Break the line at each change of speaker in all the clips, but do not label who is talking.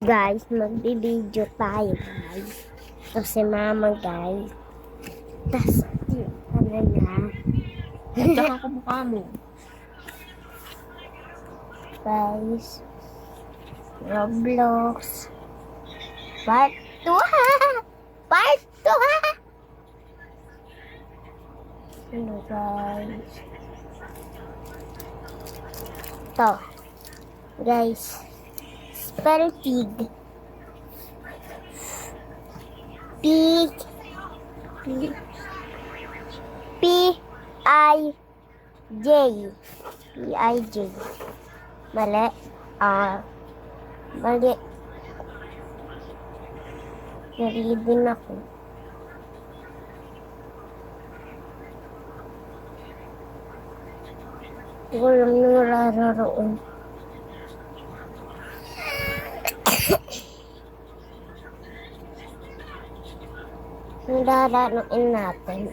Guys, magbibideo tayo guys. Ito si mama guys. Tas, ano na.
Tsaka ko mukha mo.
Guys, Roblox. Part 2 ha! Part 2 ha! Ano guys? Ito. Guys. Spell pig. Pig. P-I-J. P-I-J. Mali. Mali. Nari din ako. Walang narararoon. Narararoon natin.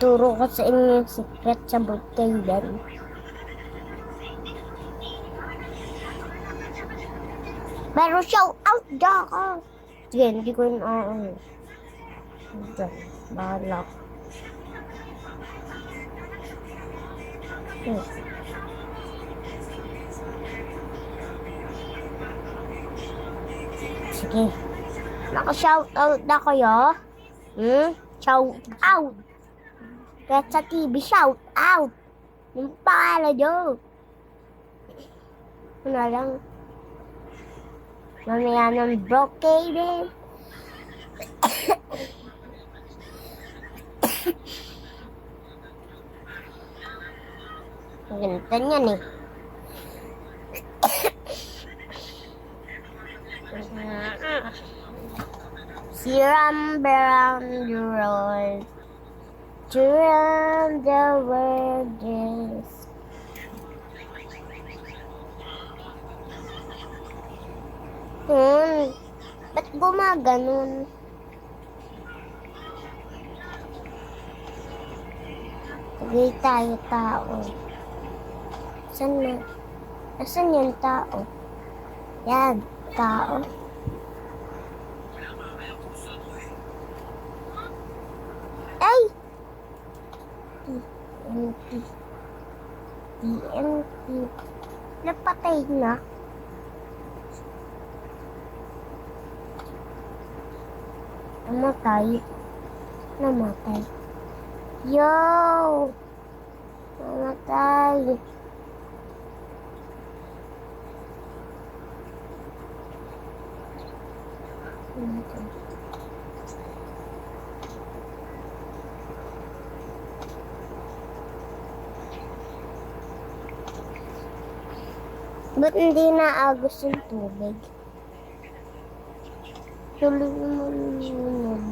Turo ko sa inyo yung secret sa Brookhaven. Pero shout out dyan. Sige, hindi ko yun dyan, bahala ko. Sige. Naka-shout out na kayo? Shout out. Kahit sa TV, shout out. Yung pangalan nyo. Ano lang. Mamaya ng Brookhaven. Ganito niyan eh. Si around the world, to round the world, yes. Ba't gumaganon? Tagay tayo tao. Saan na? Asan yung tao? Yan, tao. Ay! TNT. TNT. Napatay na. Namatay. Namatay. Yo! Namatay. Ba't hindi naagos yung tubig? Tuloy mo yun.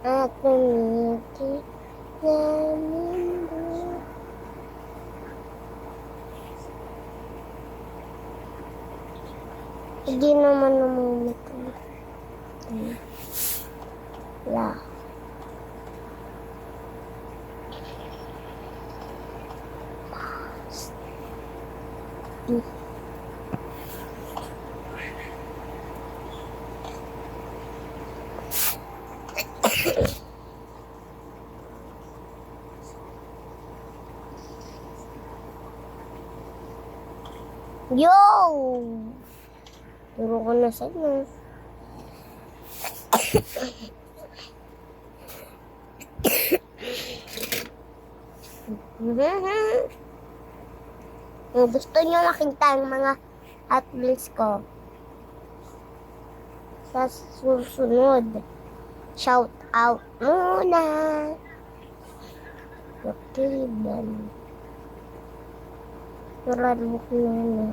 Ako niti namin. Hindi naman namumito. Wala. Yo! Turo ko na sa inyo. Kung gusto nyo makita ang mga Hot Wheels ko sa susunod, shout out muna. Okay, then. Sarado ko na.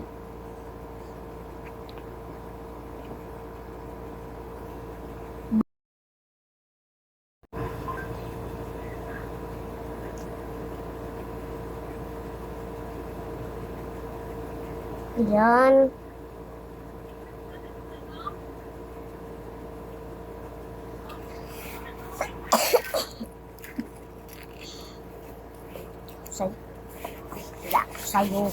Yan. Sa'yo. Wala sa'yo.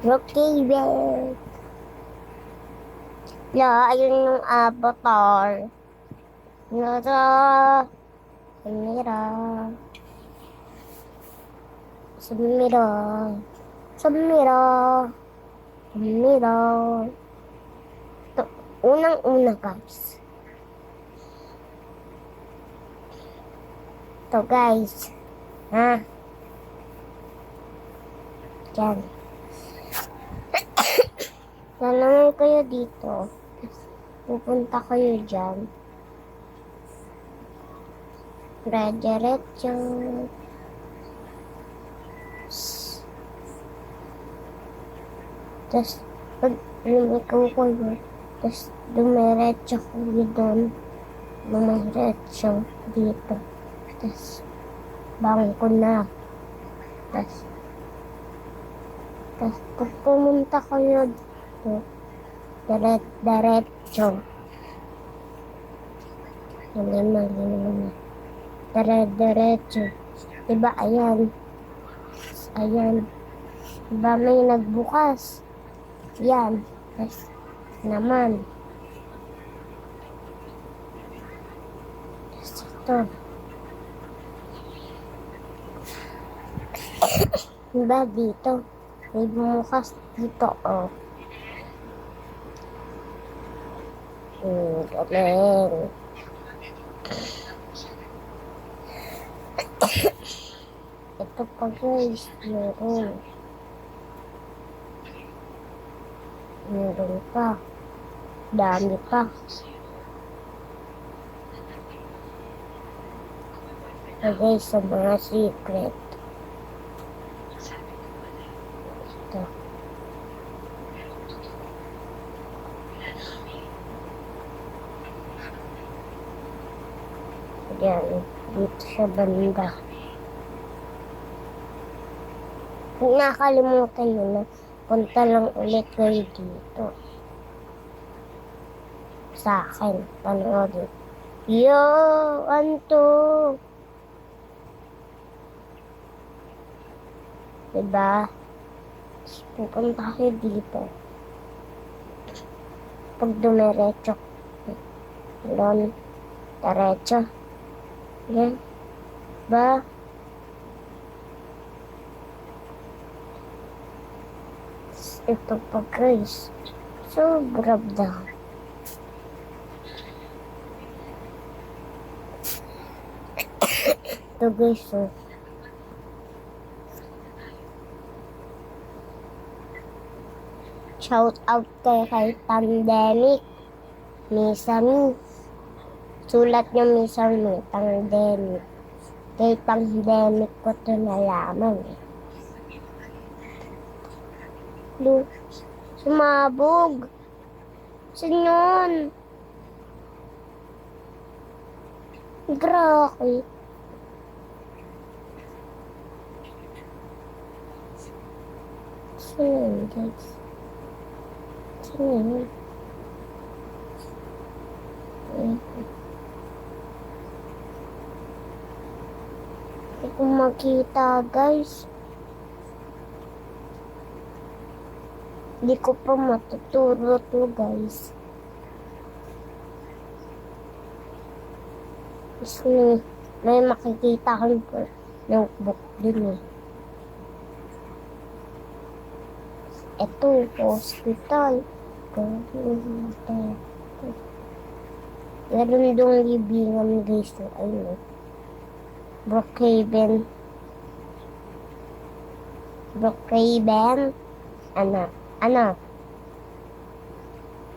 Okay, babe. La, ayun yung avatar. Nara. Samira. Samira. Samira. Samira. Ito, unang-una, guys. Ito, guys. Ha? Diyan. Nalangan kayo dito. Pupunta kayo dyan. Diretso. Tapos, pag lumikaw kayo, tapos dumiretso kayo doon. Dumiretso dito. Tapos, bangko na. Tapos, pag pumunta kayo dito, diretso. Mali. Diretso. Diba, ayan. Ayan. Diba may nagbukas? Yan. Tapos, naman. Tapos, ito. Diba, dito? May bumukas dito, oh. Galing. Ito pa, guys. Meron pa. Dami pa. Okay, sa mga secret. Ito. Yan. Dito sa banda. Kung nakalimutan nyo na, punta lang ulit kayo dito. Sa akin, panoodin. Yo! Anto! Diba? Pupunta kayo dito. Pag dumiretso. Doon. Diretso. Yan. Ba? Ito pa, guys. Sobrang dami. Ito, guys, oh. Shout out kay Pandemic. Misami. Sulat niyo Misami. Pandemic. Kay Pandemic ko ito nalaman, eh. Sumabog. Saan yun? Grabe. Saan yun, guys? Saan yun? Hindi ko makita, guys. Hindi ko pa matuturo to, guys. Kasi may makikita kang notebook din, eh. Ito, hospital. Meron doon libingan, guys. Ayun. Brookhaven. Brookhaven. Ano?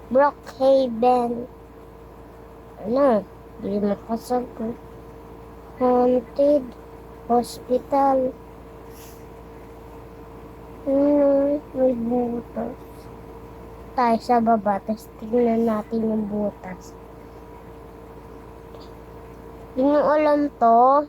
Brookhaven. Ano? Hindi makasagot. Haunted. Hospital. May butas. Tayo sa baba, tapos tingnan natin yung butas. Hindi nyo alam to.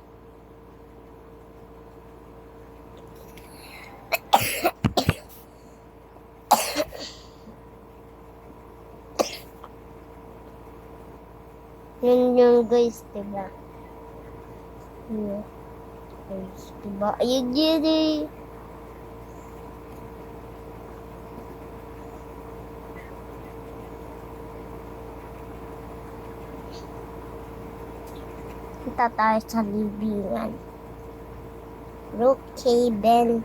Yun yung guys, diba? Yun. Guys, diba? Ayun yun eh. Kita tayo sa libingan. Brookhaven.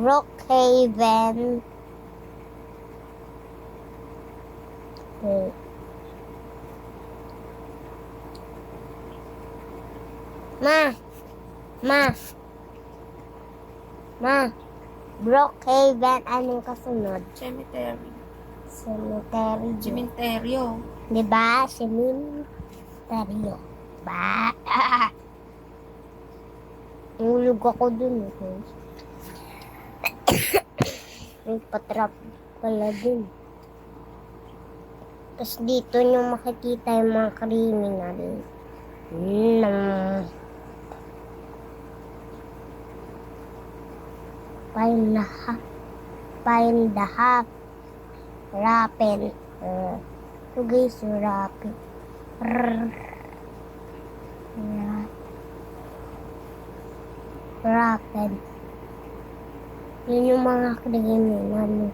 Brookhaven. Okay. Ma. Brookhaven, anong kasunod?
Cemetery.
Cemetery.
Cementeryo.
Diba? Cementerio. Ba? Ulog ako dun. Okay? May patrap pala dun. Tapos dito nyo makikita yung mga criminal. Find the half. Rapen. Ito guys, rapen. Rapen. Yun yung mga criminal.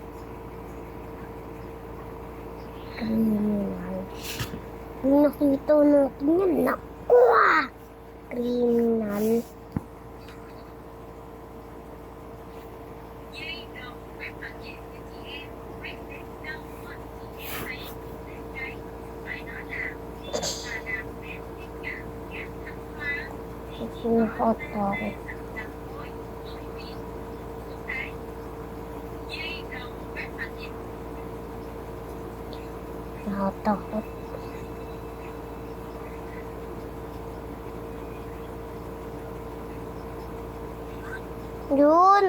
Yung nakita natin yan, naku ah! Criminal. Sinakotok. Nakatakot. Yun.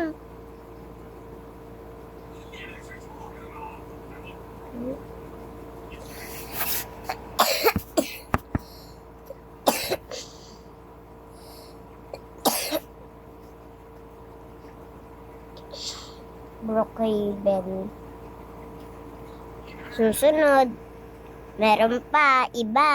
Brookhaven. Susunod. Meron pa iba.